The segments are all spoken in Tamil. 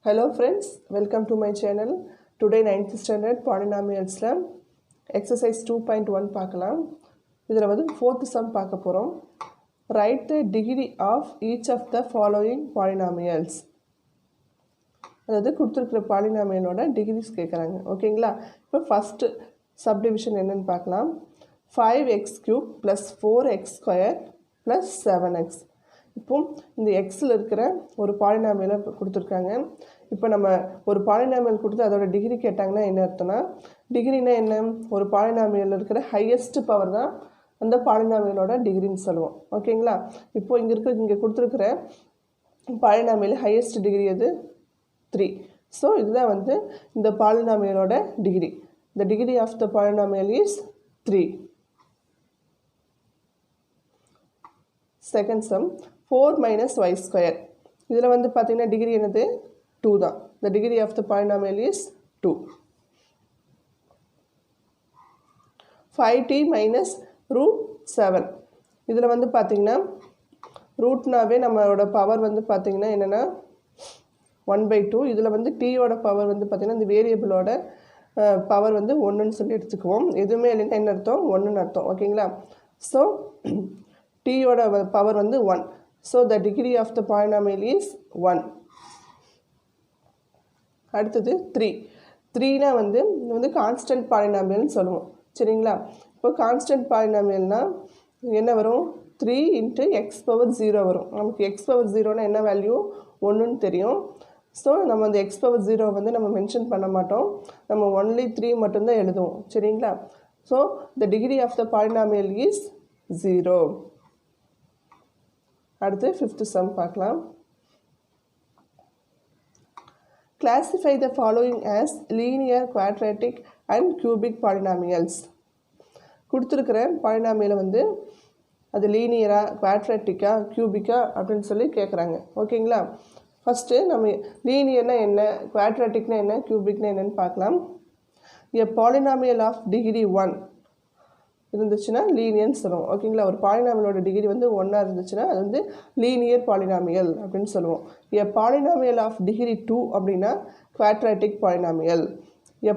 Hello friends, welcome to my channel. Today 9th standard Polynomials exercise 2.1 பார்க்கலாம். இதில் வந்து 4th sum பார்க்க போகிறோம். Write the degree of each of the following polynomials. அதாவது கொடுத்துருக்கிற பாலினாமியலோட டிகிரிஸ் கேட்குறாங்க. ஓகேங்களா? இப்போ ஃபஸ்ட்டு சப்டிவிஷன் என்னென்னு பார்க்கலாம். 5x³ + 4x² + 7x. இப்போ இந்த எக்ஸில் இருக்கிற ஒரு பாலினாமியலை கொடுத்துருக்காங்க. இப்போ நம்ம ஒரு பாலினாமியல் கொடுத்து அதோட டிகிரி கேட்டாங்கன்னா என்ன அர்த்தம்னா, டிகிரினா என்ன, ஒரு பாலினாமியல் இருக்கிற ஹையஸ்ட் பவர் தான் அந்த பாலினாமியலோட டிகிரின்னு சொல்லுவோம். ஓகேங்களா? இப்போ இங்கே கொடுத்துருக்கிற பாலினாமியல் ஹையஸ்ட் டிகிரி எது? 3. ஸோ இதுதான் வந்து இந்த பாலினாமியலோட degree. The degree of the polynomial is 3. Second sum 4 - y². இதில் வந்து பார்த்தீங்கன்னா டிகிரி என்னது? 2 தான். The degree of the polynomial is 2. 5t - √7. இதில் வந்து பார்த்தீங்கன்னா ரூட்னாவே நம்மளோட பவர் வந்து பார்த்தீங்கன்னா என்னென்னா 1/2. இதில் வந்து டீயோட பவர் வந்து பார்த்தீங்கன்னா இந்த வேரியபிளோட பவர் வந்து 1ன்னு சொல்லி எடுத்துக்குவோம். எதுவுமே இல்லைன்னா என்ன அர்த்தம்? 1ன்னு அர்த்தம். ஓகேங்களா? ஸோ டீயோட பவர் வந்து 1. So the degree of the polynomial is 1. அடுத்தது 3. 3னா வந்து இது வந்து கான்ஸ்டன்ட் பாலினாமியல்னு சொல்லுவோம். சரிங்களா? இப்போ கான்ஸ்டன்ட் பாலினாமியல்னால் என்ன வரும்? 3 × x⁻0 வரும். நமக்கு x⁻0னா என்ன வேல்யூ? 1ன்னு தெரியும். ஸோ நம்ம அந்த x⁻0 வந்து நம்ம மென்ஷன் பண்ண மாட்டோம். நம்ம ஒன்லி 3 மட்டும்தான் எழுதுவோம். சரிங்களா? So the degree of the polynomial is 0. அடுத்து 5th சம் பார்க்கலாம். Classify the following as linear, quadratic and cubic polynomials. கொடுத்துருக்கிற பாலினாமியலை வந்து அது லீனியரா, குவாட்ராட்டிக்கா, கியூபிக்கா அப்படின்னு சொல்லி கேட்குறாங்க. ஓகேங்களா? ஃபஸ்ட்டு நம்ம லீனியர்னா என்ன, குவாட்ராட்டிக்னா என்ன, கியூபிக்னா என்னன்னு பார்க்கலாம். A polynomial of degree 1 இருந்துச்சுன்னா லீனியர்னு சொல்லுவோம். ஓகேங்களா? ஒரு பாலினாமியலோட டிகிரி வந்து 1 இருந்துச்சுன்னா அது வந்து லீனியர் பாலினாமியல் அப்படின்னு சொல்லுவோம். A polynomial of degree 2 அப்படின்னா quadratic polynomial. A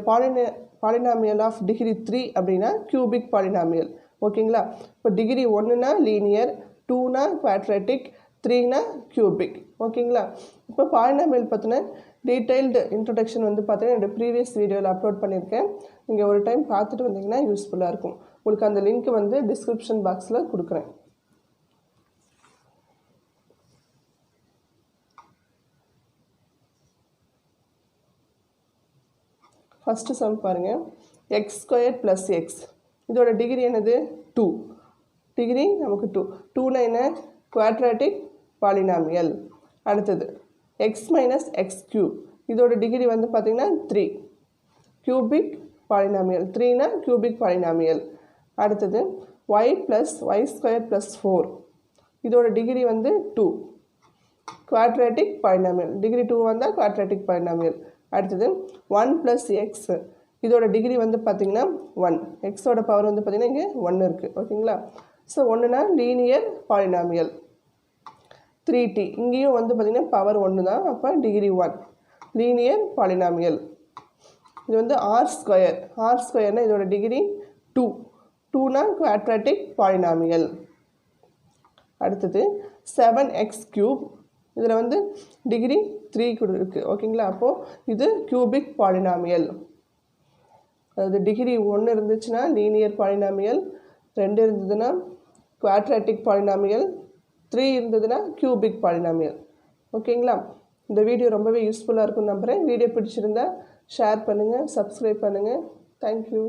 polynomial of degree 3 அப்படின்னா cubic polynomial. ஓகேங்களா? இப்போ டிகிரி 1னா லீனியர், 2னா quadratic, 3னா cubic. ஓகேங்களா? இப்போ பாலினாமியல் பற்றின டீட்டெயில்டு இன்ட்ரடக்ஷன் வந்து பார்த்தீங்கன்னா என்னோடய ப்ரீவியஸ் வீடியோவில் அப்லோட் பண்ணியிருக்கேன். நீங்கள் ஒரு டைம் பார்த்துட்டு வந்தீங்கன்னா யூஸ்ஃபுல்லாக இருக்கும். உங்களுக்கு அந்த லிங்க் வந்து டிஸ்கிரிப்ஷன் பாக்ஸில் கொடுக்குறேன். ஃபஸ்ட்டு சம் பாருங்கள். x² + x. இதோட டிகிரி என்னது? 2. டிகிரி நமக்கு 2. 2னா என்ன? Quadratic polynomial. அடுத்தது x - x³. இதோட டிகிரி வந்து பார்த்திங்கன்னா 3. Cubic polynomial. 3னா கியூபிக் பாலினாமியல். அடுத்தது y + y² + 4. இதோட டிகிரி வந்து 2. Quadratic polynomial. டிகிரி 2 வந்தால் குவாட்ராட்டிக் பாலினாமியல். அடுத்தது 1 + x. இதோட டிகிரி வந்து பார்த்திங்கன்னா 1. எக்ஸோட பவர் வந்து பார்த்திங்கன்னா இங்கே 1 இருக்குது. ஓகேங்களா? ஸோ 1னா லீனியர் பாலினாமியல். 3t. இங்கேயும் வந்து பார்த்திங்கன்னா பவர் 1 தான். அப்போ டிகிரி 1 லீனியர் பாலினாமியல். இது வந்து r². r²னா இதோட டிகிரி 2. 2னா quadratic polynomial. அடுத்தது 7x³. இதில் வந்து டிகிரி 3 இருக்குது. ஓகேங்களா? அப்போது இது கியூபிக் பாலினாமியல். அதாவது டிகிரி 1 இருந்துச்சுன்னா லீனியர் பாலினாமியல், 2 இருந்ததுன்னா குவாட்ராட்டிக் பாலினாமியல், 3 இருந்ததுன்னா கியூபிக் பாலினாமியல். ஓகேங்களா? இந்த வீடியோ ரொம்பவே யூஸ்ஃபுல்லாக இருக்கும்னு நம்புகிறேன். வீடியோ பிடிச்சிருந்தா ஷேர் பண்ணுங்கள், சப்ஸ்கிரைப் பண்ணுங்கள். தேங்க்யூ.